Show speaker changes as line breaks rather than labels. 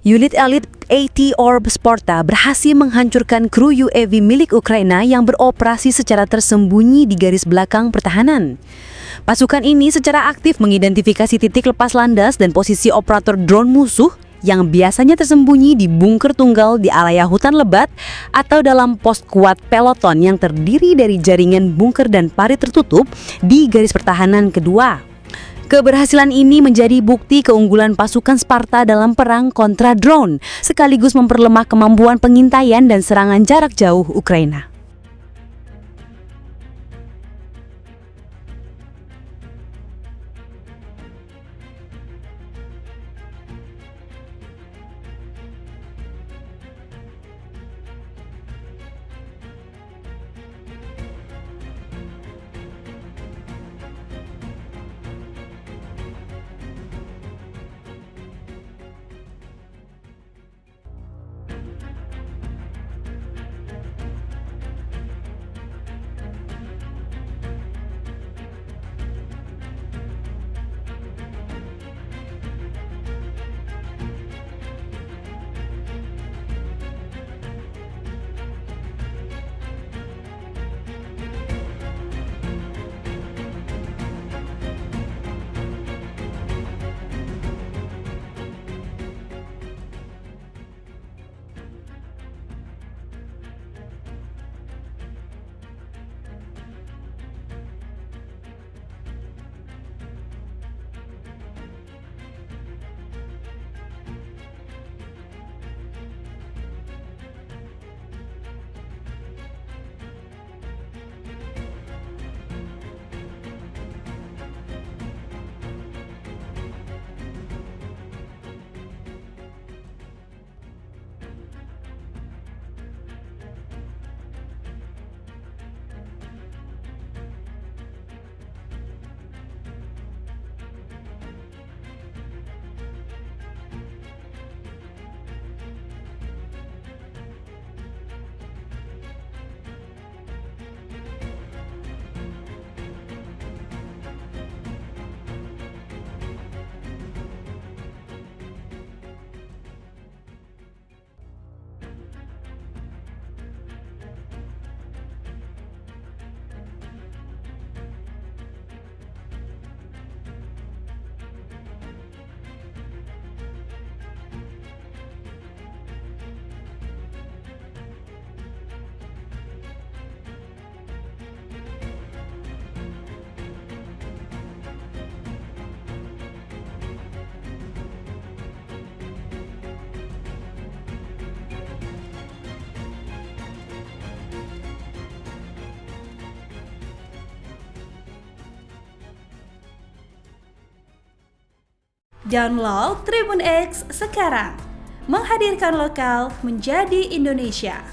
Unit elit AT Orb Sparta berhasil menghancurkan kru UAV milik Ukraina yang beroperasi secara tersembunyi di garis belakang pertahanan. Pasukan ini secara aktif mengidentifikasi titik lepas landas dan posisi operator drone musuh yang biasanya tersembunyi di bunker tunggal di area hutan lebat atau dalam pos kuat peloton yang terdiri dari jaringan bunker dan parit tertutup di garis pertahanan kedua. Keberhasilan ini menjadi bukti keunggulan pasukan Sparta dalam perang kontra drone, sekaligus memperlemah kemampuan pengintaian dan serangan jarak jauh Ukraina.
Download Tribun X sekarang, menghadirkan lokal menjadi Indonesia.